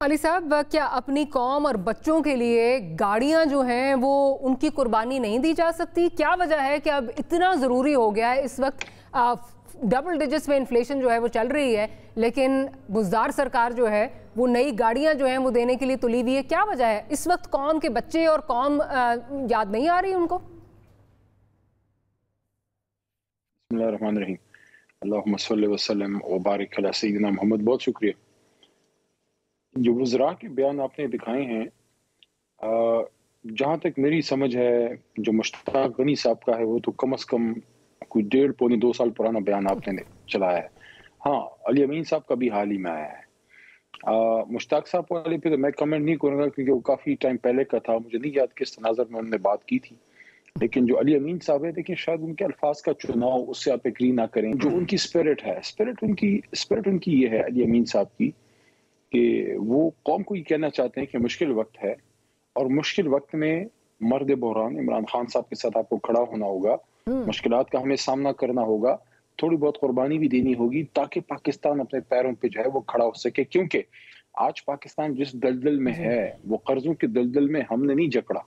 علی صاحب، کیا اپنی قوم اور بچوں کے لیے گاڑیاں جو ہیں وہ ان کی قربانی نہیں دی جا سکتی؟ کیا وجہ ہے کہ اب اتنا ضروری ہو گیا ہے؟ اس وقت ڈبل ڈیجٹس میں انفلیشن جو ہے وہ چل رہی ہے، لیکن بزدار سرکار جو ہے وہ نئی گاڑیاں جو ہیں وہ دینے کے لیے تلی ہوئی ہے. کیا وجہ ہے؟ اس وقت قوم کے بچے اور قوم یاد نہیں آ رہی ان کو؟ بسم اللہ الرحمن الرحیم. اللہم صلی وسلم وبارک علی سیدنا محمد. بہت شکریہ. جو وزراء کے بیان آپ نے دکھائے ہیں، جہاں تک میری سمجھ ہے جو مشتاق غنی صاحب کا ہے وہ تو کم از کم کوئی 1.5-2 سال پرانا بیان آپ نے چلایا ہے. ہاں، علی امین صاحب کا بھی حال ہی میں آیا ہے. مشتاق صاحب والے پہ تو میں کمنٹ نہیں کروں گا کیونکہ وہ کافی ٹائم پہلے کا تھا، مجھے نہیں یاد کس تناظر میں انہوں نے بات کی تھی. لیکن جو علی امین صاحب ہے، دیکھیں شاید ان کے الفاظ کا چناؤ اس سے آپ ایگری نہ کریں. جو ان کی اسپرٹ ہے، اسپرٹ ان کی یہ ہے علی امین صاحب کی کہ وہ قوم کو یہ کہنا چاہتے ہیں کہ مشکل وقت ہے، اور مشکل وقت میں مرد بحران عمران خان صاحب کے ساتھ آپ کو کھڑا ہونا ہوگا، مشکلات کا ہمیں سامنا کرنا ہوگا، تھوڑی بہت قربانی بھی دینی ہوگی تاکہ پاکستان اپنے پیروں پہ جو ہے وہ کھڑا ہو سکے. کیونکہ آج پاکستان جس دلدل میں ہے وہ قرضوں کے دلدل میں ہم نے نہیں جکڑا.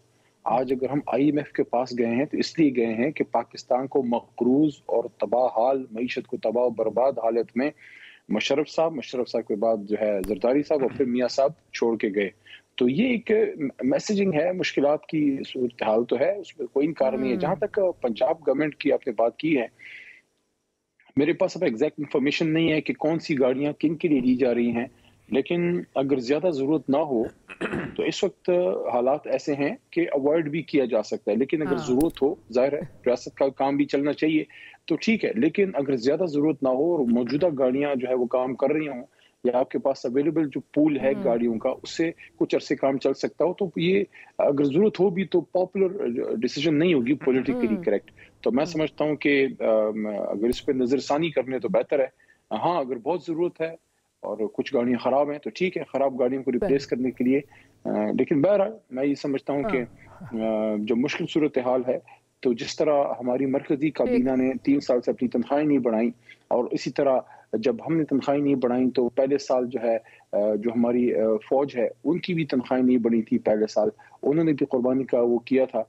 آج اگر ہم IMF کے پاس گئے ہیں تو اس لیے گئے ہیں کہ پاکستان کو مقروض اور تباہ حال، معیشت کو تباہ و برباد حالت میں مشرف صاحب کے بعد جو ہے زرداری صاحب اور پھر میاں صاحب چھوڑ کے گئے. تو یہ ایک میسیجنگ ہے، مشکلات کی صورتحال تو ہے، اس میں کوئی انکار نہیں ہے. جہاں تک پنجاب گورنمنٹ کی آپ نے بات کی ہے، میرے پاس اب ایگزیکٹ انفارمیشن نہیں ہے کہ کون سی گاڑیاں کن کے لیے دی جا رہی ہیں، لیکن اگر زیادہ ضرورت نہ ہو تو اس وقت حالات ایسے ہیں کہ اوائڈ بھی کیا جا سکتا ہے. لیکن اگر ضرورت ہو، ظاہر ہے ریاست کا کام بھی چلنا چاہیے تو ٹھیک ہے، لیکن اگر زیادہ ضرورت نہ ہو اور موجودہ گاڑیاں جو ہے وہ کام کر رہی ہوں یا آپ کے پاس اویلیبل جو پول ہے گاڑیوں کا اس سے کچھ عرصے کام چل سکتا ہو، تو یہ اگر ضرورت ہو بھی تو پاپولر ڈیسیجن نہیں ہوگی، پولیٹیکلی کریکٹ. تو میں سمجھتا ہوں کہ اگر اس پہ نظر ثانی کرنے تو بہتر ہے. ہاں، اگر بہت ضرورت ہے اور کچھ گاڑیاں خراب ہیں تو ٹھیک ہے، خراب گاڑیوں کو ریپلیس کرنے کے لیے. لیکن بہرحال میں یہ سمجھتا ہوں کہ جو مشکل صورتحال ہے، تو جس طرح ہماری مرکزی کابینہ نے 3 سال سے اپنی تنخواہیں نہیں بڑھائیں، اور اسی طرح جب ہم نے تنخواہیں نہیں بڑھائیں تو پہلے سال جو ہے جو ہماری فوج ہے ان کی بھی تنخواہیں نہیں بڑھی تھی پہلے سال، انہوں نے بھی قربانی کا وہ کیا تھا.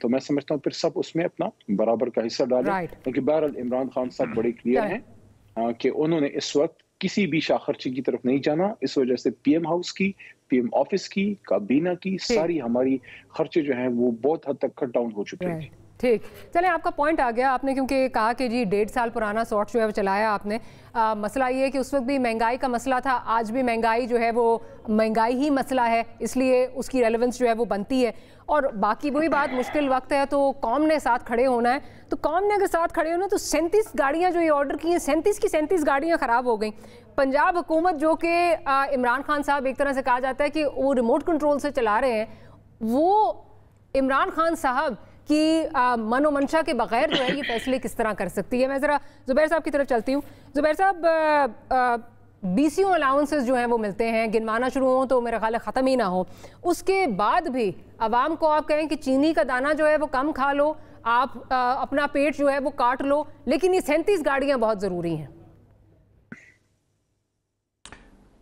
تو میں سمجھتا ہوں پھر سب اس میں اپنا برابر کا حصہ ڈالیں. کیونکہ بہرحال عمران خان صاحب بڑے کلیئر ہیں کہ انہوں نے اس وقت کسی بھی شاہ خرچی کی طرف نہیں جانا. اس وجہ سے PM ہاؤس کی، PM آفس کی، کابینہ کی ساری ہماری خرچے جو ہیں وہ بہت حد تک کٹ ڈاؤن ہو چکے ہیں. ٹھیک، چلیں آپ کا پوائنٹ آ گیا. آپ نے کیونکہ کہا کہ جی 1.5 سال پرانا سارٹ جو ہے وہ چلایا آپ نے. مسئلہ یہ ہے کہ اس وقت بھی مہنگائی کا مسئلہ تھا، آج بھی مہنگائی جو ہے وہ مہنگائی ہی مسئلہ ہے، اس لیے اس کی ریلیونس جو ہے وہ بنتی ہے. اور باقی وہی بات، مشکل وقت ہے تو قوم نے ساتھ کھڑے ہونا ہے. تو قوم نے اگر ساتھ کھڑے ہونا تو 37 گاڑیاں جو یہ آرڈر کی ہیں، 37 کی 37 گاڑیاں خراب ہو گئیں. پنجاب حکومت جو کہ عمران خان صاحب ایک طرح سے کہا جاتا ہے کہ وہ ریموٹ کنٹرول سے چلا رہے ہیں، وہ عمران خان صاحب کی من و منشا کے بغیر جو ہے یہ فیصلے کس طرح کر سکتی ہے؟ میں ذرا زبیر صاحب کی طرف چلتی ہوں. زبیر صاحب، BCO الاؤنسز جو ہیں وہ ملتے ہیں، گنوانا شروع ہوں تو میرا خیال ہے ختم ہی نہ ہو. اس کے بعد بھی عوام کو آپ کہیں کہ چینی کا دانہ جو ہے وہ کم کھا لو، آپ اپنا پیٹ جو ہے وہ کاٹ لو، لیکن یہ 37 گاڑیاں بہت ضروری ہیں.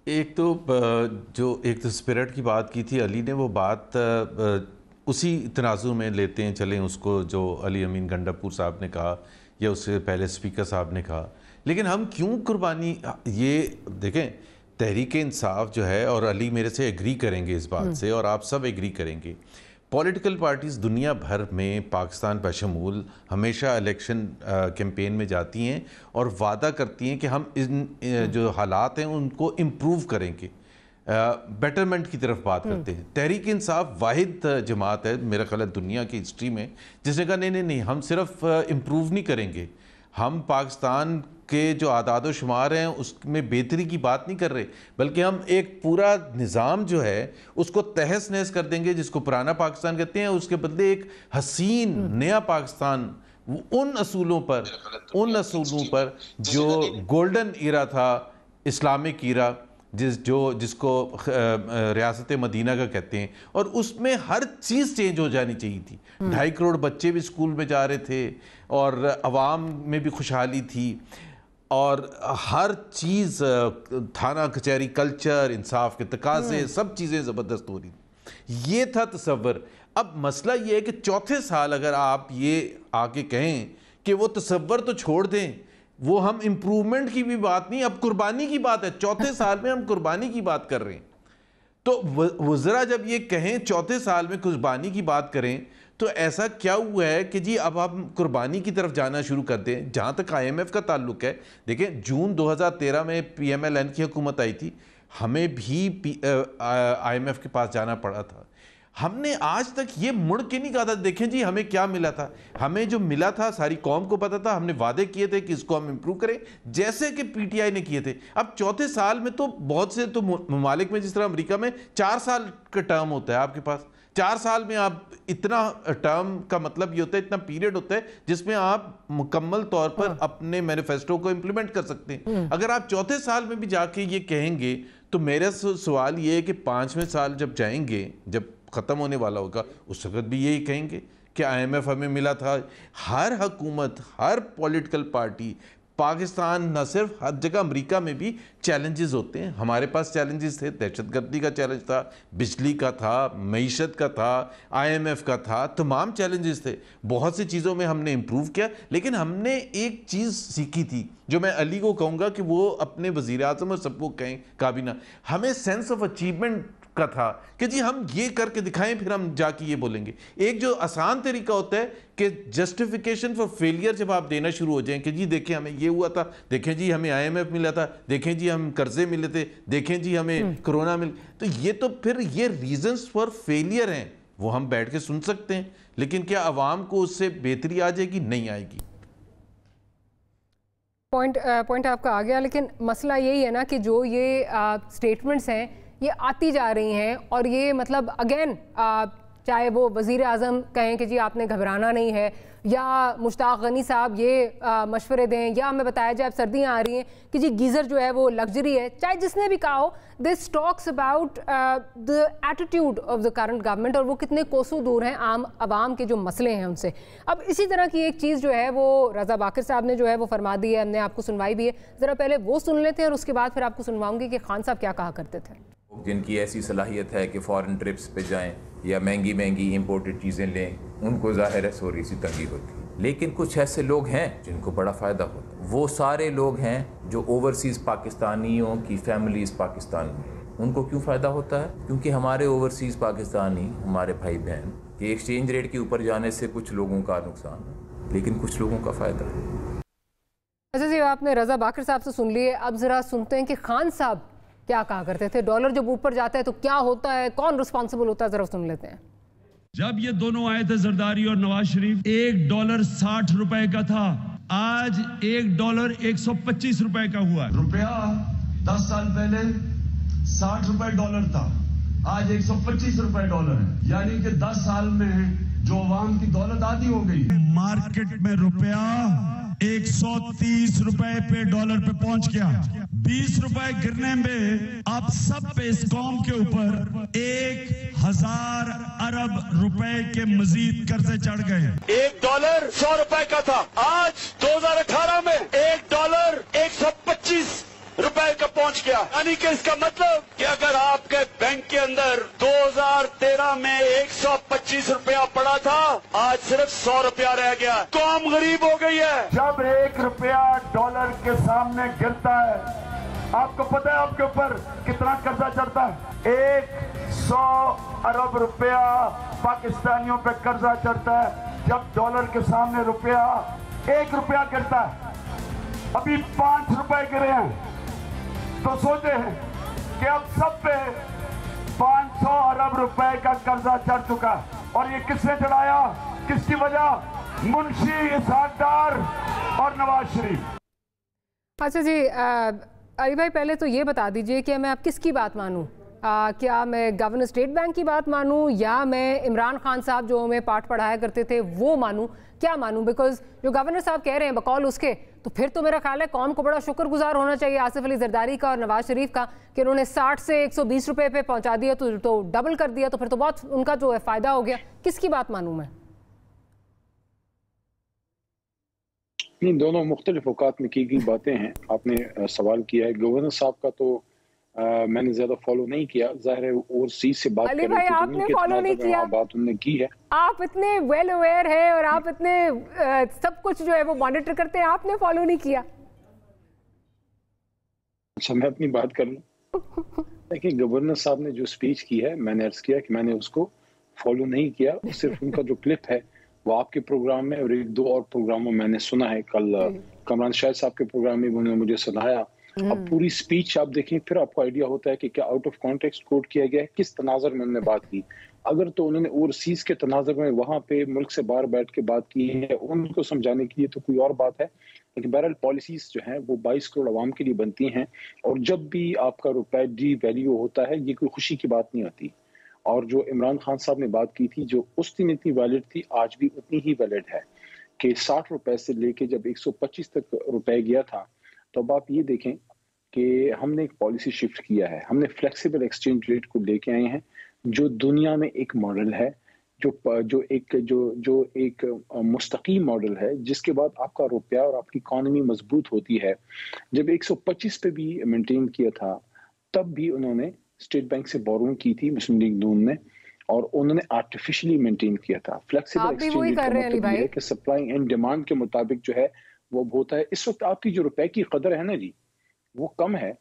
ایک تو اسپرٹ کی بات کی تھی علی نے، وہ بات اسی تناظر میں لیتے ہیں چلیں اس کو جو علی امین گنڈاپور صاحب نے کہا یا اس سے پہلے اسپیکر صاحب نے کہا. لیکن ہم کیوں قربانی، یہ دیکھیں تحریک انصاف جو ہے، اور علی میرے سے ایگری کریں گے اس بات سے اور آپ سب ایگری کریں گے، پولیٹیکل پارٹیز دنیا بھر میں پاکستان بشمول ہمیشہ الیکشن کیمپین میں جاتی ہیں اور وعدہ کرتی ہیں کہ ہم ان جو حالات ہیں ان کو امپروو کریں گے، بیٹرمنٹ کی طرف بات کرتے ہیں. تحریک انصاف واحد جماعت ہے میرا خیال ہے دنیا کی ہسٹری میں جس نے کہا نہیں ہم صرف امپروو نہیں کریں گے، ہم پاکستان کے جو اعداد و شمار ہیں اس میں بہتری کی بات نہیں کر رہے، بلکہ ہم ایک پورا نظام جو ہے اس کو تہس نہس کر دیں گے جس کو پرانا پاکستان کہتے ہیں، اس کے بدلے ایک حسین نیا پاکستان ان اصولوں پر جو گولڈن ایرا تھا، اسلامک ایرا جس کو ریاست مدینہ کا کہتے ہیں، اور اس میں ہر چیز چینج ہو جانی چاہیے تھی. 2.5 کروڑ بچے بھی اسکول میں جا رہے تھے اور عوام میں بھی خوشحالی تھی. اور ہر چیز تھانہ کچہری کلچر انصاف کے تقاضے سب چیزیں زبردست ہو رہی تھیں. یہ تھا تصور. اب مسئلہ یہ ہے کہ چوتھے سال اگر آپ یہ آ کے کہیں کہ وہ تصور تو چھوڑ دیں, وہ ہم امپرومنٹ کی بھی بات نہیں, اب قربانی کی بات ہے. چوتھے سال میں ہم قربانی کی بات کر رہے ہیں. تو وزراء جب یہ کہیں چوتھے سال میں قربانی کی بات کریں تو ایسا کیا ہوا ہے کہ جی اب ہم قربانی کی طرف جانا شروع کر دیں. جہاں تک آئی ایم ایف کا تعلق ہے, دیکھیں جون 2013 میں پی ایم ایل این کی حکومت آئی تھی, ہمیں بھی آئی ایم ایف کے پاس جانا پڑا تھا. ہم نے آج تک یہ مڑ کے نہیں کہا تھا دیکھیں جی ہمیں کیا ملا تھا. ہمیں جو ملا تھا ساری قوم کو پتا تھا, ہم نے وعدے کیے تھے کہ اس کو ہم امپروو کریں جیسے کہ پی ٹی آئی نے کیے تھے. اب چوتھے سال میں تو بہت سے تو ممالک میں جس طرح امریکہ میں 4 سال کا ٹرم ہوتا ہے آپ کے پاس. 4 سال میں آپ اتنا ٹرم کا مطلب یہ ہوتا ہے, اتنا پیریڈ ہوتا ہے جس میں آپ مکمل طور پر اپنے مینیفیسٹو کو امپلیمنٹ کر سکتے ہیں. اگر آپ چوتھے سال میں بھی جا کے یہ کہیں گے تو میرا سوال یہ ہے کہ 5ویں سال جب جائیں گے, جب ختم ہونے والا ہوگا, اس وقت بھی یہی کہیں گے کہ آئی ایم ایف ہمیں ملا تھا. ہر حکومت, ہر پولیٹیکل پارٹی, پاکستان نہ صرف, ہر جگہ امریکہ میں بھی چیلنجز ہوتے ہیں. ہمارے پاس چیلنجز تھے, دہشت گردی کا چیلنج تھا, بجلی کا تھا, معیشت کا تھا, آئی ایم ایف کا تھا, تمام چیلنجز تھے. بہت سی چیزوں میں ہم نے امپروو کیا, لیکن ہم نے ایک چیز سیکھی تھی جو میں علی کو کہوں گا کہ وہ اپنے وزیر اعظم اور سب کو کہیں, کابینہ, ہمیں سینس آف اچیومنٹ کا تھا کہ جی ہم یہ کر کے دکھائیں پھر ہم جا کے یہ بولیں گے. ایک جو آسان طریقہ ہوتا ہے کہ جسٹیفیکیشن فار فیلئر جب آپ دینا شروع ہو جائیں کہ جی دیکھیں ہمیں یہ ہوا تھا, دیکھیں جی ہمیں آئی ایم ایف ملا تھا, دیکھیں جی ہم قرضے ملے تھے, دیکھیں جی ہمیں کرونا مل, تو یہ تو پھر یہ ریزنز فار فیلئر ہیں, وہ ہم بیٹھ کے سن سکتے ہیں, لیکن کیا عوام کو اس سے بہتری آ جائے گی؟ نہیں آئے گی. پوائنٹ آپ کا آ گیا, لیکن مسئلہ یہی ہے نا کہ جو یہ سٹیٹمنٹس ہیں یہ آتی جا رہی ہیں, اور یہ مطلب اگین چاہے وہ وزیر اعظم کہیں کہ جی آپ نے گھبرانا نہیں ہے, یا مشتاق غنی صاحب یہ مشورے دیں, یا ہمیں بتایا جائے اب سردیاں آ رہی ہیں کہ جی گیزر جو ہے وہ لگژری ہے, چاہے جس نے بھی کہا ہو, this talks about the attitude of the current government, اور وہ کتنے کوسوں دور ہیں عام عوام کے جو مسئلے ہیں ان سے. اب اسی طرح کی ایک چیز جو ہے وہ رضا باقر صاحب نے جو ہے وہ فرما دی ہے, ہم نے آپ کو سنوائی بھی ہے, ذرا پہلے وہ سن لیتے ہیں اور اس کے بعد پھر آپ کو سنواؤں گی کہ خان صاحب کیا کہا کرتے تھے. جن کی ایسی صلاحیت ہے کہ فارن ٹرپس پہ جائیں یا مہنگی مہنگی امپورٹڈ چیزیں لیں, ان کو ظاہر ہے تھوڑی سی تنگی ہوتی ہے. لیکن کچھ ایسے لوگ ہیں جن کو بڑا فائدہ ہوتا ہے. وہ سارے لوگ ہیں جو اوورسیز پاکستانیوں کی فیملیز پاکستان میں, ان کو کیوں فائدہ ہوتا ہے؟ کیونکہ ہمارے اوورسیز پاکستانی, ہمارے بھائی بہن کے ایکسچینج ریٹ کے اوپر جانے سے کچھ لوگوں کا نقصان ہے, لیکن کچھ لوگوں کا فائدہ ہے. اچھا جی, آپ نے رضا باقر صاحب سے سن لیے, اب ذرا سنتے ہیں کہ خان صاحب کیا کہا کرتے تھے. ڈالر جب اوپر جاتا ہے تو کیا ہوتا ہے, کون رسپانسبل ہوتا ہے, ذرا سن لیتے ہیں. جب یہ دونوں آئے تھے زرداری اور نواز شریف, $1.60 کا تھا, آج $1.125 کا ہوا. روپیہ 10 سال پہلے $60 تھا, آج $125 ہے, یعنی کہ 10 سال میں جو عوام کی دولت آدھی ہو گئی. مارکیٹ میں روپیہ $130 پہ ڈالر پہ پہنچ گیا. $20 گرنے میں آپ سب پہ اس قوم کے اوپر 1000 ارب روپے کے مزید قرضے چڑھ گئے. $1 $100 کا تھا, آج 2018 میں $1 $125 کا پہنچ گیا. یعنی کہ اس کا مطلب کہ اگر آپ کے بینک کے اندر 2013 میں $125 پڑا تھا, آج صرف $100 رہ گیا. قوم غریب ہو گئی ہے. جب $1 ڈالر کے سامنے گرتا ہے, آپ کو پتہ ہے آپ کے اوپر کتنا قرضہ چڑھتا ہے؟ 100 ارب روپیہ پاکستانیوں پہ قرضہ چڑھتا ہے جب ڈالر کے سامنے روپیہ $1 گرتا ہے. ابھی $5 گرے ہیں, تو سوچے ہیں کہ اب سب پہ 500 ارب روپے کا قرضہ چڑھ چکا ہے. اور یہ کس نے چڑھایا, کس کی وجہ؟ منشی اسحاق ڈار اور نواز شریف. اچھا جی, علی بھائی پہلے تو یہ بتا دیجئے کہ میں اب کس کی بات مانوں, کیا میں گورنر اسٹیٹ بینک کی بات مانوں, یا میں عمران خان صاحب جو ہمیں پاٹ پڑھایا کرتے تھے وہ مانوں, کیا مانوں؟ بیکاز جو گورنر صاحب کہہ رہے ہیں بقول اس کے, تو پھر تو میرا خیال ہے قوم کو بڑا شکر گزار ہونا چاہیے آصف علی زرداری کا اور نواز شریف کا کہ انہوں نے 60 سے $120 پہ پہنچا دیا, تو ڈبل کر دیا, تو پھر تو بہت ان کا جو ہے فائدہ ہو گیا. کس کی بات مانوں میں؟ نہیں، دونوں مختلف اوقات میں کی گئی باتیں ہیں. آپ نے سوال کیا ہے گورنر صاحب کا، تو میں نے زیادہ فالو نہیں کیا. ظاہر ہے اور چیز سے بات علی بھائی آپ نے فالو نہیں کیا، بات انہوں نے کی ہے. آپ اتنے ویل اویئر ہیں اور آپ اتنے سب کچھ جو ہے وہ مانیٹر کرتے ہیں، آپ نے فالو نہیں کیا. اچھا میں اپنی بات کر لوں. دیکھیں گورنر صاحب نے جو سپیچ کی ہے، میں نے عرض کیا کہ میں نے اس کو فالو نہیں کیا. صرف ان کا جو کلپ ہے وہ آپ کے پروگرام میں اور ایک دو اور پروگراموں میں نے سنا ہے. کل کمران شاہد صاحب کے پروگرام میں انہوں نے مجھے سنایا. اب پوری سپیچ آپ دیکھیں پھر آپ کو آئیڈیا ہوتا ہے کہ کیا آؤٹ آف کانٹیکسٹ کوٹ کیا گیا ہے، کس تناظر میں انہوں نے بات کی. اگر تو انہوں نے اوورسیز کے تناظر میں وہاں پہ ملک سے باہر بیٹھ کے بات کی ہے ان کو سمجھانے کے لیے تو کوئی اور بات ہے. لیکن بہرحال پالیسیز جو ہیں وہ 22 کروڑ عوام کے لیے بنتی ہیں، اور جب بھی آپ کا روپے ڈی ویلیو ہوتا ہے یہ کوئی خوشی کی بات نہیں ہوتی. اور جو عمران خان صاحب نے بات کی تھی جو اس دن اتنی ویلڈ تھی آج بھی اتنی ہی ویلڈ ہے کہ 60 روپے سے لے کے جب 125 تک روپے گیا تھا تو اب آپ یہ دیکھیں کہ ہم نے ایک پالیسی شفٹ کیا ہے. ہم نے فلیکسیبل ایکسچینج ریٹ کو لے کے آئے ہیں جو دنیا میں ایک ماڈل ہے، جو ایک مستقیم ماڈل ہے، جس کے بعد آپ کا روپیہ اور آپ کی اکانومی مضبوط ہوتی ہے. جب 125 پہ بھی مینٹین کیا تھا تب بھی انہوں نے اسٹیٹ بینک سے بورونگ کی تھی مسلم لیگ نون نے، اور انہوں نے آرٹیفیشلی مینٹین کیا تھا. فلیکسیبل ایکسچینج کا مطلب یہ ہے کہ سپلائی اینڈ ڈیمانڈ کے مطابق جو ہے وہ ہوتا ہے. اس وقت آپ کی جو روپے کی قدر ہے نا جی وہ کم ہے،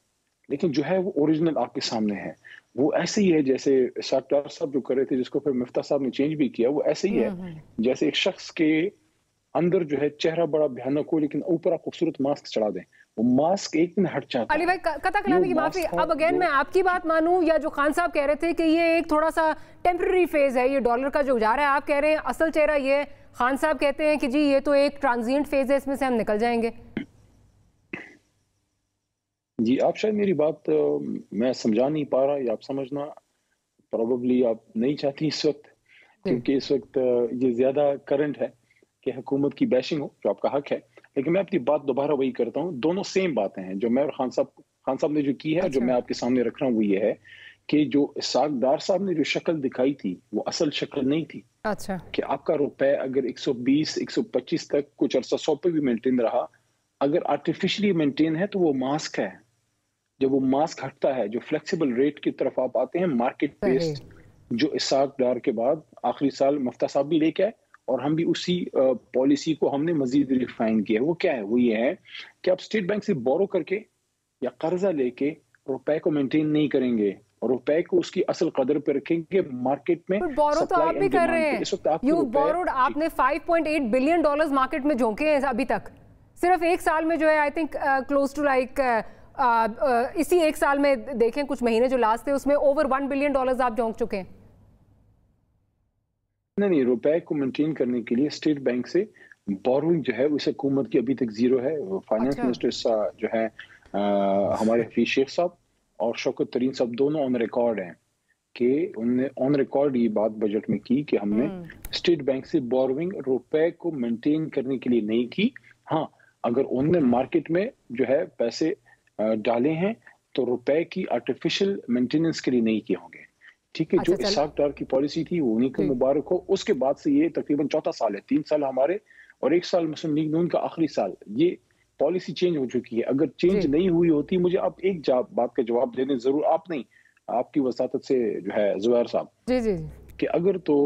لیکن جو ہے وہ اوریجنل آپ کے سامنے ہے. وہ ایسے ہی ہے جیسے ڈاکٹر صاحب جو کر رہے تھے جس کو پھر مفتاح صاحب نے چینج بھی کیا، وہ ایسے ہی ہے جیسے ایک شخص کے اندر جو ہے چہرہ بڑا بھیانک ہو لیکن اوپر آپ خوبصورت ماسک چڑھا دیں، وہ ماسک ایک دن ہٹ جاتا ہے. علی بھائی قطع کلامی کی معافی، اب اگین میں آپ کی بات مانوں یا جو خان صاحب کہہ رہے تھے کہ یہ ایک تھوڑا سا ٹیمپرری فیز ہے یہ ڈالر کا جو جا رہا ہے، آپ کہہ رہے ہیں اصل چہرہ یہ ہے. خان صاحب کہتے ہیں کہ جی یہ تو ایک ٹرانزینٹ فیز ہے، اس میں سے ہم نکل جائیں گے. جی آپ شاید میری بات میں سمجھا نہیں پا رہا یا آپ سمجھنا پروبیبلی آپ نہیں چاہتی اس وقت، کیونکہ اس وقت یہ زیادہ کرنٹ ہے کہ حکومت کی بیشنگ ہو جو آپ کا حق ہے. لیکن میں اپنی بات دوبارہ وہی کرتا ہوں، دونوں سیم باتیں ہیں جو میں اور خان صاحب نے جو کی ہے جو میں آپ کے سامنے رکھ رہا ہوں وہ یہ ہے کہ جو اسحاق ڈار صاحب نے جو شکل دکھائی تھی وہ اصل شکل نہیں تھی. اچھا کہ آپ کا روپے اگر 120 125 تک کچھ عرصہ 100 پہ بھی مینٹین رہا، اگر آرٹیفیشلی مینٹین ہے تو وہ ماسک ہے. جب وہ ماسک ہٹتا ہے جو فلیکسیبل ریٹ کی طرف آپ آتے ہیں مارکیٹ بیسڈ، جو اسحاق ڈار کے بعد آخری سال مفتاح صاحب بھی لے کے آئے اور ہم بھی اسی پالیسی کو ہم نے مزید ریفائن کیا. وہ کیا ہے؟ وہ یہ ہے کہ آپ اسٹیٹ بینک سے بورو کر کے یا قرضہ لے کے روپے کو مینٹین نہیں کریں گے، روپے کو اس کی اصل قدر پہ رکھیں گے مارکیٹ میں. بورو تو آپ بھی کر رہے ہیں، یو بوروڈ، آپ نے $5.8 بلین مارکیٹ میں جھونکے ہیں ابھی تک. صرف ایک سال میں جو ہے I think close to like اسی ایک سال میں دیکھیں کچھ مہینے جو لاسٹ تھے اس میں اوور $1 بلین آپ جھونک چکے ہیں. نہیں، روپے کو مینٹین کرنے کے لیے اسٹیٹ بینک سے بوروئنگ جو ہے اس حکومت کی ابھی تک زیرو ہے. فائنانس منسٹر جو ہے ہمارے حفیظ شیخ صاحب اور شوکت ترین صاحب دونوں آن ریکارڈ ہیں کہ انہوں نے آن ریکارڈ یہ بات بجٹ میں کی کہ ہم نے اسٹیٹ بینک سے بوروئنگ روپے کو مینٹین کرنے کے لیے نہیں کی. ہاں اگر انہوں نے مارکیٹ میں جو ہے پیسے ڈالے ہیں تو روپے کی آرٹیفیشل مینٹیننس کے لیے نہیں کیے ہوں گے. ٹھیک ہے، جو اسحاق ڈار کی پالیسی تھی وہ انہیں کو مبارک ہو. اس کے بعد سے یہ تقریباً 4 سال ہے، 3 سال ہمارے اور 1 سال مسلم لیگ نون کا آخری سال، یہ پالیسی چینج ہو چکی ہے. اگر چینج نہیں ہوئی ہوتی، مجھے آپ ایک بات کا جواب دے دیں ضرور، آپ نہیں، آپ کی وساطت سے جو ہے زبیر صاحب، کہ اگر تو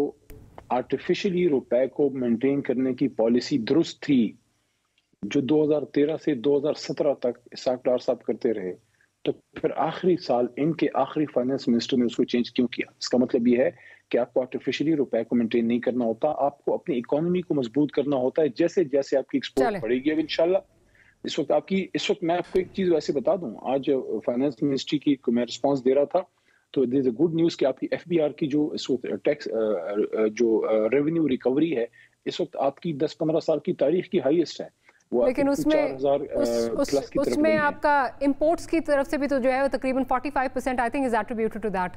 آرٹیفیشلی روپے کو مینٹین کرنے کی پالیسی درست تھی جو 2013 سے 2017 تک اسحاق ڈار صاحب کرتے رہے، تو پھر آخری سال ان کے آخری فائنانس منسٹر نے اس کو چینج کیوں کیا؟ اس کا مطلب یہ ہے کہ آپ کو آرٹیفیشلی روپے کو مینٹین نہیں کرنا ہوتا، آپ کو اپنی اکانومی کو مضبوط کرنا ہوتا ہے. جیسے جیسے آپ کی ایکسپورٹ بڑھے گی اب انشاءاللہ. اس وقت میں آپ کو ایک چیز ویسے بتا دوں، آج فائنانس منسٹری کی میں رسپانس دے رہا تھا تو دیر از اے گڈ نیوز کہ آپ کی ایف بی آر کی جو اس وقت ٹیکس جو ریونیو ریکوری ہے اس وقت آپ کی 10-15 سال کی تاریخ کی ہائیسٹ ہے. لیکن اس میں آپ کا امپورٹس کی طرف سے بھی تو جو ہے تقریباً 45% I think is attributed to that.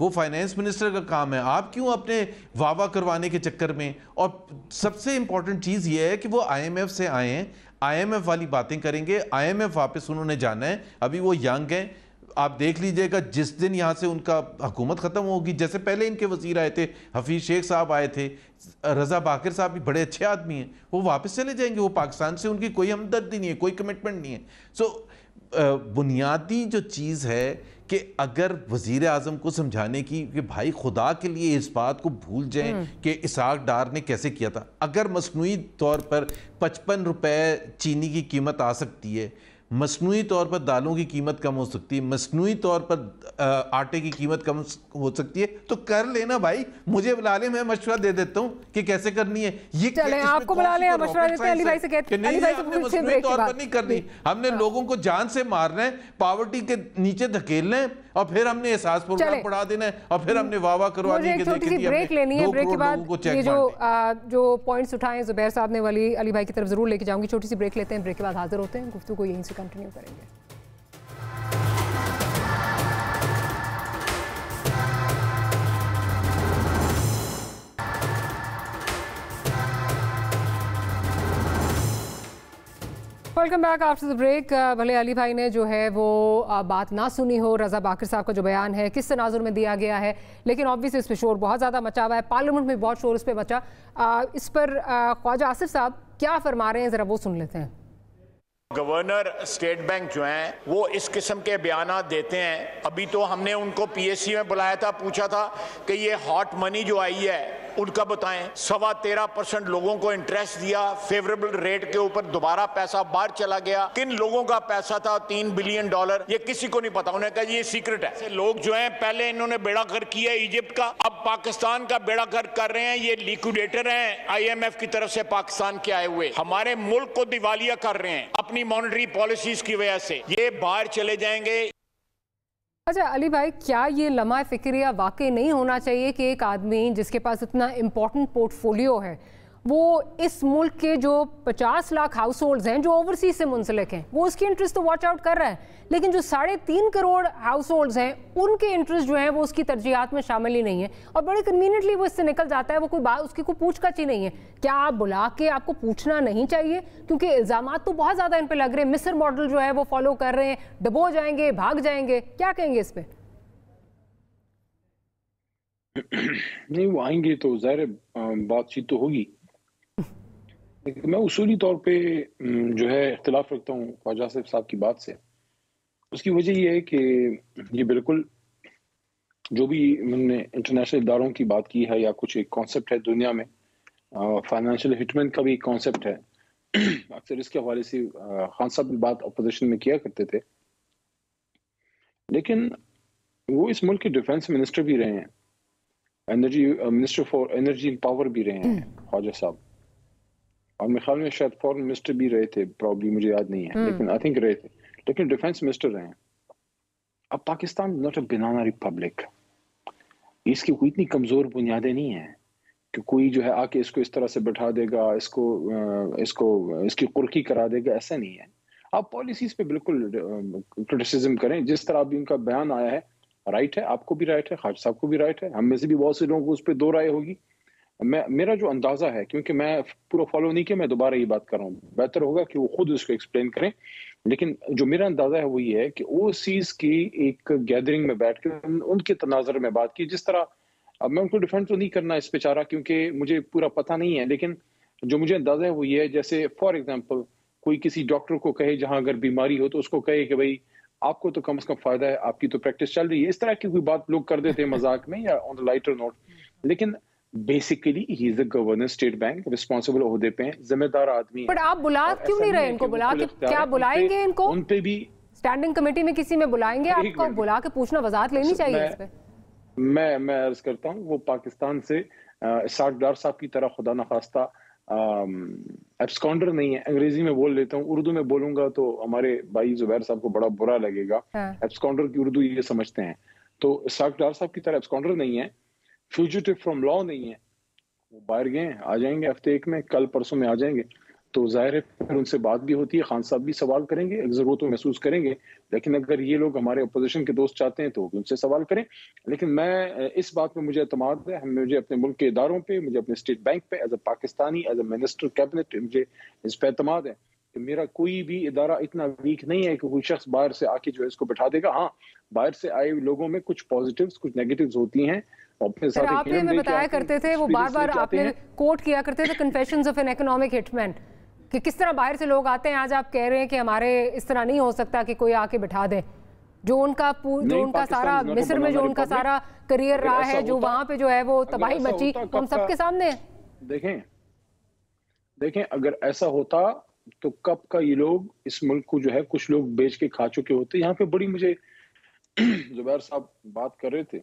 وہ فائنینس منسٹر کا کام ہے. آپ کیوں اپنے واہ واہ کروانے کے چکر میں؟ اور سب سے امپورٹنٹ چیز یہ ہے کہ وہ آئی ایم ایف سے آئے ہیں, آئی ایم ایف والی باتیں کریں گے, آئی ایم ایف واپس انہوں نے جانا ہے. ابھی وہ ینگ ہیں, آپ دیکھ لیجئے گا جس دن یہاں سے ان کا حکومت ختم ہوگی, جیسے پہلے ان کے وزیر آئے تھے, حفیظ شیخ صاحب آئے تھے, رضا باقر صاحب بھی بڑے اچھے آدمی ہیں, وہ واپس چلے جائیں گے. وہ پاکستان سے ان کی کوئی ہمدردی نہیں ہے, کوئی کمٹمنٹ نہیں ہے. سو بنیادی جو چیز ہے کہ اگر وزیر اعظم کو سمجھانے کی کہ بھائی خدا کے لیے اس بات کو بھول جائیں کہ اسحاق ڈار نے کیسے کیا تھا. اگر مصنوعی طور پر 55 روپے چینی کی قیمت آ سکتی ہے, مصنوعی طور پر دالوں کی قیمت کم ہو سکتی ہے, مصنوعی طور پر آٹے کی قیمت کم ہو سکتی ہے, تو کر لینا بھائی, مجھے بلا لیں, میں مشورہ دے دیتا ہوں کہ کیسے کرنی ہے. یہ چلیں آپ کو بلا لیں, مشورہ دیتے ہیں. علی بھائی سے کہتے ہیں, علی بھائی سے پوچھیں مصنوعی طور پر نہیں کرنی, ہم نے لوگوں کو جان سے مارنا ہے, پاورٹی کے نیچے دھکیلنا ہے, اور پھر ہم نے احساس پروگرام پڑھا دینا ہے, اور پھر ہم نے واہ واہ کروا دی کہ دیکھیں جی بریک لینی ہے. بریک کے بعد یہ جو پوائنٹس اٹھائے زبیر صاحب نے والی علی بھائی کی طرف ضرور لے کے جاؤں گی. چھوٹی سی بریک لیتے ہیں, بریک کے بعد حاضر ہوتے ہیں, گفتگو یہیں سے کنٹینیو کریں گے. Welcome back after the break. بھلے علی بھائی نے جو ہے وہ بات نہ سنی ہو, رضا باقر صاحب کا جو بیان ہے کس تناظر میں دیا گیا ہے, لیکن آبویسلی اس پہ شور بہت زیادہ مچا ہوا ہے, پارلیمنٹ میں بہت شور اس پہ مچا. اس پر خواجہ آصف صاحب کیا فرما رہے ہیں, ذرا وہ سن لیتے ہیں. گورنر اسٹیٹ بینک جو ہیں وہ اس قسم کے بیانات دیتے ہیں. ابھی تو ہم نے ان کو پی ایس سی میں بلایا تھا, پوچھا تھا کہ یہ ہاٹ منی جو آئی ہے ان کا بتائیں. 13.25% لوگوں کو انٹریسٹ دیا فیوریبل ریٹ کے اوپر, دوبارہ پیسہ باہر چلا گیا. کن لوگوں کا پیسہ تھا $3 بلین, یہ کسی کو نہیں پتا. انہوں نے کہا یہ سیکرٹ ہے. لوگ جو ہیں پہلے انہوں نے بیڑا گر کیا ایجپٹ کا, اب پاکستان کا بیڑا گر کر رہے ہیں. یہ لیکوڈیٹر ہیں آئی ایم ایف کی طرف سے پاکستان کے آئے ہوئے, ہمارے ملک کو دیوالیہ کر رہے ہیں اپنی مانیٹری پالیسیز کی وجہ سے. یہ باہر چلے جائیں گے. اچھا علی بھائی, کیا یہ لمحہ فکریہ واقع نہیں ہونا چاہیے کہ ایک آدمی جس کے پاس اتنا امپورٹنٹ پورٹ فولیو ہے, وہ اس ملک کے جو 50 لاکھ ہاؤس ہولڈز ہیں جو اوورسیز سے منسلک ہیں, وہ اس کی انٹرسٹ تو واچ آؤٹ کر رہا ہے, لیکن جو 3.5 کروڑ ہاؤس ہولڈز ہیں ان کے انٹرسٹ جو ہیں وہ اس کی ترجیحات میں شامل ہی نہیں ہے, اور بڑے کنوینئنٹلی وہ اس سے نکل جاتا ہے. وہ کوئی بات اس کی کوئی پوچھ گچھ ہی نہیں ہے. کیا آپ بلا کے آپ کو پوچھنا نہیں چاہیے, کیونکہ الزامات تو بہت زیادہ ان پہ لگ رہے ہیں, مصر ماڈل جو ہے وہ فالو کر رہے ہیں, ڈبو جائیں گے, بھاگ جائیں گے, کیا کہیں گے اس پہ؟ نہیں, وہ آئیں گے تو ظاہر بات چیت تو ہوگی. میں اصولی طور پہ جو ہے اختلاف رکھتا ہوں خواجہ صاحب کی بات سے. اس کی وجہ یہ ہے کہ یہ بالکل جو بھی ہم نے انٹرنیشنل اداروں کی بات کی ہے یا کچھ ایک کانسیپٹ ہے دنیا میں, فائنینشیل ہٹمن کا بھی ایک کانسیپٹ ہے. اکثر اس کے حوالے سے خان صاحب بھی بات اپوزیشن میں کیا کرتے تھے, لیکن وہ اس ملک کے ڈیفنس منسٹر بھی رہے ہیں, energy minister for energy and power بھی رہے ہیں خواجہ صاحب, اور میرے خیال میں شاید فورن منسٹر بھی رہے تھے, پرابلی مجھے یاد نہیں ہے, لیکن آئی تھنک رہے تھے, لیکن ڈیفنس منسٹر رہے ہیں. اب Pakistan not a banana republic, اس کی کوئی اتنی کمزور بنیادیں نہیں ہیں کہ کوئی جو ہے آ کے اس کو اس طرح سے بٹھا دے گا, اس کی قرقی کرا دے گا, ایسا نہیں ہے. آپ پالیسیز پہ بالکل کرٹیسزم کریں, جس طرح ابھی ان کا بیان آیا ہے رائٹ ہے, آپ کو بھی رائٹ ہے, خواجہ صاحب کو بھی رائٹ ہے, ہم میں سے بھی بہت سے لوگوں کو اس پہ دو رائے ہوگی. میرا جو اندازہ ہے, کیونکہ میں پورا فالو نہیں کیا, میں دوبارہ یہ بات کر رہا ہوں, بہتر ہوگا کہ وہ خود اس کو ایکسپلین کریں, لیکن جو میرا اندازہ ہے وہ یہ ہے کہ او سیز کی ایک گیدرنگ میں بیٹھ کے ان کے تناظر میں بات کی, جس طرح اب میں ان کو ڈیفینڈ تو نہیں کرنا اس بیچارہ کیونکہ مجھے پورا پتہ نہیں ہے, لیکن جو مجھے اندازہ ہے وہ یہ ہے, جیسے فار ایگزامپل کوئی کسی ڈاکٹر کو کہے جہاں اگر بیماری ہو تو اس کو کہے کہ بھائی آپ کو تو کم از کم فائدہ ہے, آپ کی تو پریکٹس چل رہی ہے, اس طرح کی کوئی بات لوگ کر دیتے ہیں مذاق میں یا آن لائٹر نوٹ, لیکن basically he is a governor state bank, responsible عہدے پہ ہیں, ذمہ دار آدمی ہے. بٹ آپ بلا کیوں نہیں رہے ان کو, بلا کے کیا بلائیں گے ان کو, ان پہ بھی اسٹینڈنگ کمیٹی میں کسی میں بلائیں گے, آپ کو بلا کے پوچھنا, وضاحت لینی چاہیے اس پہ. میں عرض کرتا ہوں وہ پاکستان سے اسحاق ڈار صاحب کی طرح خدا نخواستہ ایبسکانڈر نہیں ہے. انگریزی میں بول لیتا ہوں, اردو میں بولوں گا تو ہمارے بھائی زبیر صاحب کو بڑا برا لگے گا. ایبسکانڈر کی اردو یہ سمجھتے ہیں, تو اسحاق ڈار صاحب کی طرح ایبسکانڈر نہیں ہے, فیوجیٹو فرام لا نہیں ہے, وہ باہر گئے ہیں, آ جائیں گے ہفتے ایک میں, کل پرسوں میں آ جائیں گے. تو ظاہر ہے پھر ان سے بات بھی ہوتی ہے، خان صاحب بھی سوال کریں گے، ضرورت محسوس کریں گے، لیکن اگر یہ لوگ ہمارے اپوزیشن کے دوست چاہتے ہیں تو ان سے سوال کریں. لیکن میں اس بات پہ مجھے اعتماد ہے، مجھے اپنے ملک کے اداروں پہ، مجھے اپنے اسٹیٹ بینک پہ as a Pakistani, as a minister cabinet, مجھے اس پہ اعتماد ہے کہ میرا کوئی بھی ادارہ اتنا ویک نہیں ہے کہ کوئی شخص باہر سے آ کے جو ہے اس کو بٹھا دے گا. ہاں، باہر سے آئے لوگوں میں کچھ پازیٹیوز کچھ نیگیٹیوز ہوتی ہیں. سر آپ نے ہمیں بتایا کرتے تھے، وہ بار بار آپ نے کوٹ کیا کرتے تھے کنفیشنز آف این اکنامک ہٹمین، کہ کس طرح باہر سے لوگ آتے ہیں. آج آپ کہہ رہے ہیں کہ ہمارے اس طرح نہیں ہو سکتا کہ کوئی آ کے بٹھا دے. جو ان کا سارا مصر میں جو ان کا سارا کریئر رہا ہے، جو وہاں پہ جو ہے وہ تباہی مچی، ہم سب کے سامنے ہے. دیکھیں اگر ایسا ہوتا تو کب کا یہ لوگ اس ملک کو جو ہے کچھ لوگ بیچ کے کھا چکے ہوتے. یہاں پہ بڑی مجھے زبیر صاحب بات کر رہے تھے،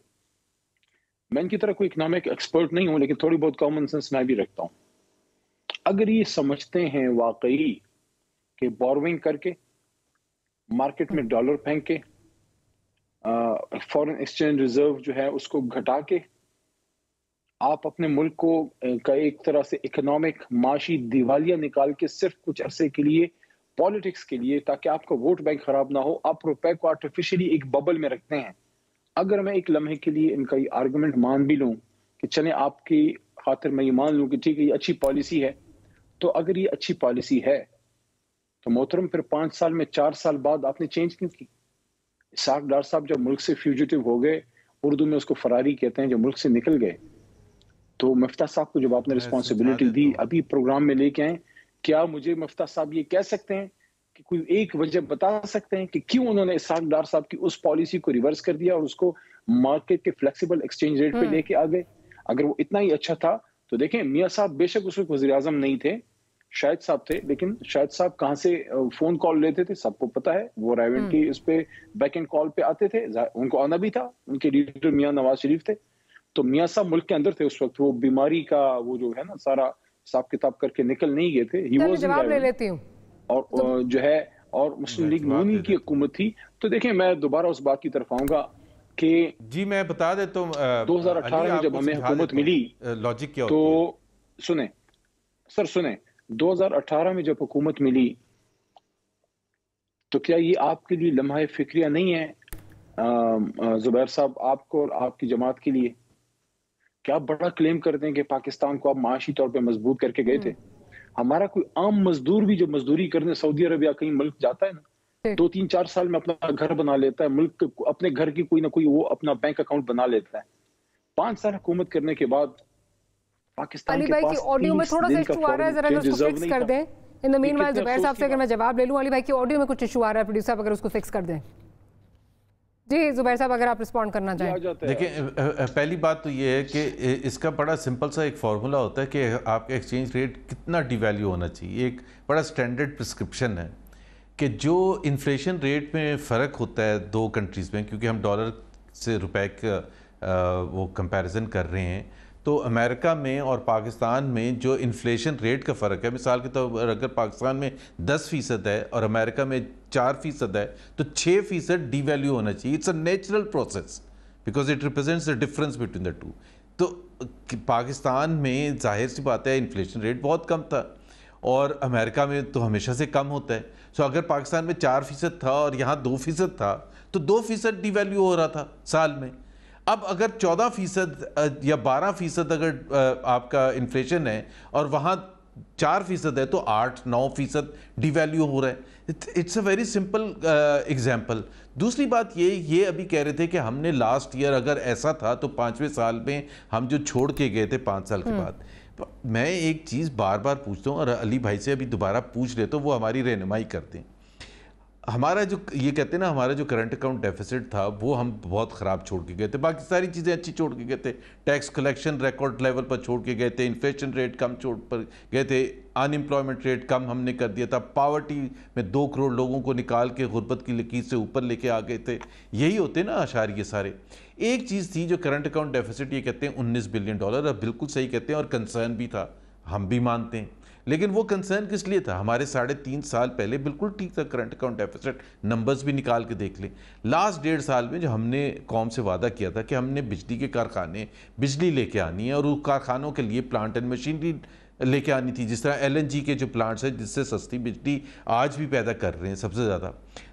میں ان کی طرح کوئی اکنامک ایکسپرٹ نہیں ہوں، لیکن تھوڑی بہت کامن سینس میں بھی رکھتا ہوں. اگر یہ سمجھتے ہیں واقعی کہ بوروئنگ کر کے مارکیٹ میں ڈالر پھینک کے فورن ایکسچینج ریزرو جو ہے اس کو گھٹا کے آپ اپنے ملک کو ایک طرح سے اکنامک معاشی دیوالیہ نکال کے صرف کچھ عرصے کے لیے پالیٹکس کے لیے تاکہ آپ کا ووٹ بینک خراب نہ ہو، آپ روپے کو آرٹیفیشلی ایک ببل میں رکھتے ہیں. اگر میں ایک لمحے کے لیے ان کا یہ آرگومنٹ مان بھی لوں کہ چلیں آپ کی خاطر میں یہ مان لوں کہ ٹھیک ہے یہ اچھی پالیسی ہے، تو اگر یہ اچھی پالیسی ہے تو محترم پھر 5 سال میں 4 سال بعد آپ نے چینج کیوں کی؟ اسحاق ڈار صاحب جب ملک سے فیوجیٹو ہو گئے، اردو میں اس کو فراری کہتے ہیں، جب ملک سے نکل گئے تو مفتاح صاحب کو جب آپ نے رسپانسبلٹی دی ابھی پروگرام میں لے کے آئیں، کیا مجھے مفتاح صاحب یہ کہہ سکتے ہیں کہ کوئی ایک وجہ بتا سکتے ہیں کہ کیوں انہوں نے اسحاق ڈار صاحب کی اس پالیسی کو ریورس کر دیا اور اس کو مارکیٹ کے فلیکسیبل ایکسچینج ریٹ پہ لے کے آ گئے؟ اگر وہ اتنا ہی اچھا تھا تو دیکھیں میاں صاحب بے شک اس وقت وزیر اعظم نہیں تھے، شاہد صاحب تھے، لیکن شاہد صاحب کہاں سے فون کال لیتے تھے سب کو پتا ہے. وہ رائیونٹ کی اس پہ بیک اینڈ کال پہ آتے تھے، ان کو آنا بھی تھا، ان کے لیڈر میاں نواز شریف تھے. تو میاں صاحب ملک کے اندر تھے اس وقت، وہ بیماری کا وہ جو ہے نا سارا حساب کتاب کر کے نکل نہیں گئے تھے. جواب لے لیتی ہوں. اور جو ہے اور مسلم لیگ نونی کی حکومت تھی. تو دیکھیں میں دوبارہ اس بات کی طرف آؤں گا کہ جی میں بتا دیتا ہوں 2018 میں جب ہمیں حکومت ملی لاجک کیا تو سنیں 2018 میں جب حکومت ملی تو کیا یہ آپ کے لیے لمحہ فکریہ نہیں ہے زبیر صاحب، آپ کو اور آپ کی جماعت کے لیے؟ کیا آپ بڑا کلیم کرتے ہیں کہ پاکستان کو آپ معاشی طور پہ مضبوط کر کے گئے تھے؟ ہمارا کوئی عام مزدور بھی جو مزدوری کرنے سعودی عربیہ کہیں ملک جاتا ہے نا، 2-3-4 سال میں اپنا گھر بنا لیتا ہے، ملک اپنے گھر کی کوئی نہ کوئی وہ اپنا بینک اکاؤنٹ بنا لیتا ہے. 5 سال حکومت کرنے کے بعد پاکستان کے پاس آڈیو میں تھوڑا سا ایشو آ رہا ہے، ذرا اس کو فکس کر دیں. ان دی مین وائل زبیر صاحب سے اگر میں جواب لے لوں، علی بھائی کی آڈیو میں کچھ ایشو آ رہا ہے، پروڈیوسر صاحب اگر اس کو فکس کر دیں. جی زبیر صاحب اگر آپ رسپونڈ کرنا چاہیں. دیکھیں پہلی بات تو یہ ہے کہ اس کا بڑا سمپل سا ایک فارمولا ہوتا ہے کہ آپ کا ایکسچینج ریٹ کتنا ڈی ویلیو ہونا چاہیے. ایک بڑا سٹینڈرڈ پرسکرپشن ہے کہ جو انفلیشن ریٹ میں فرق ہوتا ہے دو کنٹریز میں، کیونکہ ہم ڈالر سے روپے کا وہ کمپیریزن کر رہے ہیں، تو امریکہ میں اور پاکستان میں جو انفلیشن ریٹ کا فرق ہے، مثال کے طور پر اگر پاکستان میں 10% ہے اور امریکہ میں 4% ہے تو 6% ڈی ویلیو ہونا چاہیے. It's a natural process because it represents the difference between the two. تو پاکستان میں ظاہر سی بات ہے انفلیشن ریٹ بہت کم تھا اور امریکہ میں تو ہمیشہ سے کم ہوتا ہے. سو اگر پاکستان میں 4% تھا اور یہاں 2% تھا تو 2% ڈی ویلیو ہو رہا تھا سال میں. اب اگر 14% یا 12% اگر آپ کا انفلیشن ہے اور وہاں 4% ہے تو 8-9% ڈی ویلیو ہو رہا ہے. It's a very simple example. دوسری بات یہ ابھی کہہ رہے تھے کہ ہم نے لاسٹ ایئر اگر ایسا تھا تو 5ویں سال میں ہم جو چھوڑ کے گئے تھے 5 سال کے بعد. میں ایک چیز بار بار پوچھتا ہوں اور علی بھائی سے ابھی دوبارہ پوچھ لیتا ہوں، وہ ہماری رہنمائی کرتے ہیں. ہمارا جو یہ کہتے ہیں نا ہمارا جو کرنٹ اکاؤنٹ ڈیفیسٹ تھا وہ ہم بہت خراب چھوڑ کے گئے تھے. باقی ساری چیزیں اچھی چھوڑ کے گئے تھے. ٹیکس کلیکشن ریکارڈ لیول پر چھوڑ کے گئے تھے. انفلیشن ریٹ کم چھوڑ پر گئے تھے. ان امپلائمنٹ ریٹ کم ہم نے کر دیا تھا. پاورٹی میں 2 کروڑ لوگوں کو نکال کے غربت کی لکیر سے اوپر لے کے آ گئے تھے. یہی ہوتے نا اشاریے سارے. ایک چیز تھی جو کرنٹ اکاؤنٹ ڈیفیسٹ یہ کہتے ہیں $19 بلین. اب بالکل صحیح کہتے ہیں اور کنسرن بھی تھا، ہم بھی مانتے ہیں. لیکن وہ کنسرن کس لیے تھا؟ ہمارے 3.5 سال پہلے بالکل ٹھیک تھا کرنٹ اکاؤنٹ ڈیفیسٹ. نمبرز بھی نکال کے دیکھ لیں. لاسٹ 1.5 سال میں جو ہم نے قوم سے وعدہ کیا تھا کہ ہم نے بجلی کے کارخانے بجلی لے کے آنی ہے اور اس کارخانوں کے لیے پلانٹ اینڈ مشینری لے کے آنی تھی، جس طرح LNG کے جو پلانٹس ہیں جس سے سستی بجلی آج بھی پیدا کر رہے ہیں سب سے زیادہ،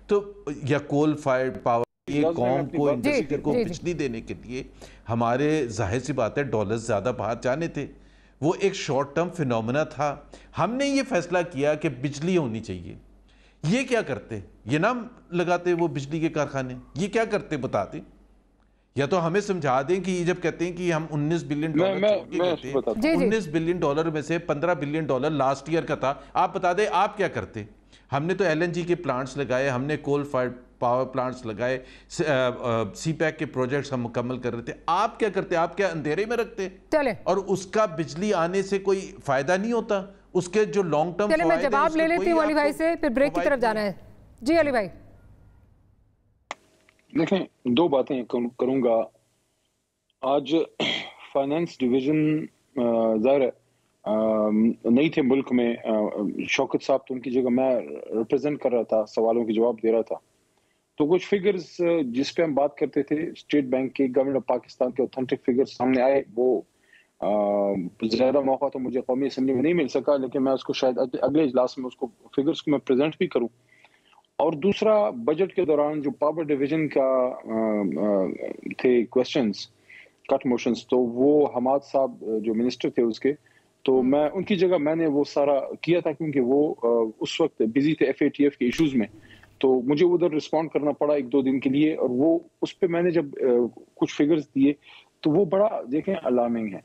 تو یا کول فائرڈ پاور، ایک قوم کو انڈسٹری کو بجلی دینے کے لیے ہمارے ظاہر سی بات ہے ڈالرز زیادہ باہر جانے تھے، وہ ایک شارٹ ٹرم فینومینا تھا. ہم نے یہ فیصلہ کیا کہ بجلی ہونی چاہیے. یہ کیا کرتے؟ یہ نہ لگاتے وہ بجلی کے کارخانے، یہ کیا کرتے بتاتے؟ یا تو ہمیں سمجھا دیں کہ یہ جب کہتے ہیں کہ ہم 19 بلین ڈالر چھوڑ کے گئے تھے، 19 بلین ڈالر میں سے 15 بلین ڈالر لاسٹ ایئر کا تھا، آپ بتا دیں آپ کیا کرتے؟ ہم نے تو LNG کے پلانٹس لگائے، ہم نے کول فائرڈ پاور پلانٹس لگائے، سی پیک کے پروجیکٹس ہم مکمل کر رہے تھے. آپ کیا کرتے؟ آپ کیا اندھیرے میں رکھتے؟ اور اس کا بجلی آنے سے کوئی فائدہ نہیں ہوتا، اس کے جو لانگ ٹرم چلے میں جواب لے لیتی ہوں علی بھائی سے، پھر بریک کی طرف جانا ہے. جی علی بھائی. دیکھیں دو باتیں کروں گا. آج فائنانس ڈویژن ظاہر نہیں تھے ملک میں، شوکت صاحب تو ان کی جگہ میں ریپرزینٹ کر رہا تھا، سوالوں کے جواب دے رہا تھا. تو کچھ فگرز جس پہ ہم بات کرتے تھے اسٹیٹ بینک کے، گورنمنٹ آف پاکستان کے اوتھینٹک فگرز سامنے آئے. وہ زیادہ موقع تو مجھے قومی اسمبلی میں نہیں مل سکا، لیکن میں اس کو شاید اگلے اجلاس میں اس کو فگرز کو میں پریزنٹ بھی کروں. اور دوسرا، بجٹ کے دوران جو پاور ڈویژن کا تھے کوسچنز، کٹ موشنز، تو وہ حماد صاحب جو منسٹر تھے اس کے، تو میں ان کی جگہ میں نے وہ سارا کیا تھا، کیونکہ وہ اس وقت بزی تھے FATF کے ایشوز میں، تو مجھے ادھر رسپونڈ کرنا پڑا 1-2 دن کے لیے. اور وہ اس پہ میں نے جب کچھ فگرز دیے تو وہ بڑا دیکھیں الارمنگ ہے.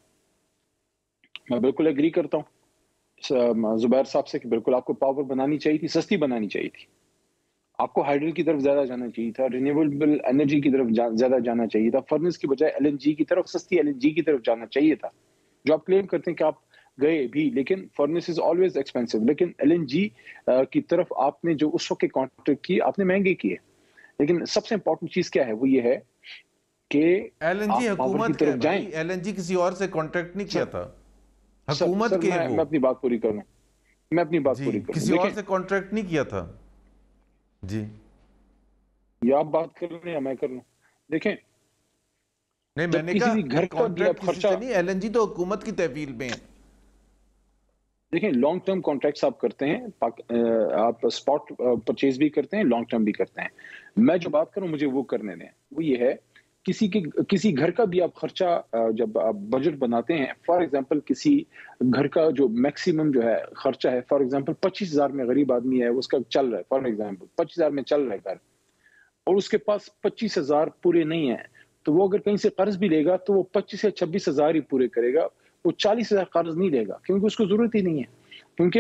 میں بالکل ایگری کرتا ہوں زبیر صاحب سے کہ بالکل آپ کو پاور بنانی چاہیے تھی، سستی بنانی چاہیے تھی. آپ کو ہائیڈرل کی طرف زیادہ جانا چاہیے تھا، رینیویبل انرجی کی طرف زیادہ جانا چاہیے تھا، فرنس کی بجائے LNG کی طرف، سستی LNG کی طرف جانا چاہیے تھا. جو آپ کلیم کرتے ہیں کہ آپ گئے بھی، لیکن فرنس از آلویز ایکسپینسو، لیکن LNG کی طرف آپ نے جو اس وقت کانٹریکٹ کی آپ نے مہنگے کیے. لیکن سب سے امپورٹنٹ چیز کیا ہے؟ وہ یہ ہے کہ LNG حکومت کی طرف جائیں. LNG کسی اور سے کانٹریکٹ نہیں کیا تھا، حکومت کے. میں اپنی بات پوری کروں، کسی اور سے کانٹریکٹ نہیں کیا تھا. جی یا آپ بات کر لیں یا میں کر لوں. دیکھیں نہیں، میں نے کہا گھر کا خرچہ نہیں، LNG تو حکومت کی تحویل میں ہے. دیکھیں لانگ ٹرم کانٹریکٹس آپ کرتے ہیں، آپ اسپاٹ پرچیز بھی کرتے ہیں، لانگ ٹرم بھی کرتے ہیں. میں جو بات کروں مجھے وہ کرنے دیں. وہ یہ ہے کسی گھر کا بھی آپ خرچہ جب آپ بجٹ بناتے ہیں، فار ایگزامپل کسی گھر کا جو میکسیمم جو ہے خرچہ ہے، فار ایگزامپل 25,000 میں غریب آدمی ہے، اس کا چل رہا ہے، فار ایگزامپل 25,000 میں چل رہا ہے گھر، اور اس کے پاس 25,000 پورے نہیں ہیں، تو وہ اگر کہیں سے قرض بھی لے گا تو وہ 25 یا 26,000 ہی پورے کرے گا، وہ 40,000 قرض نہیں لے گا، کیونکہ اس کو ضرورت ہی نہیں ہے. کیونکہ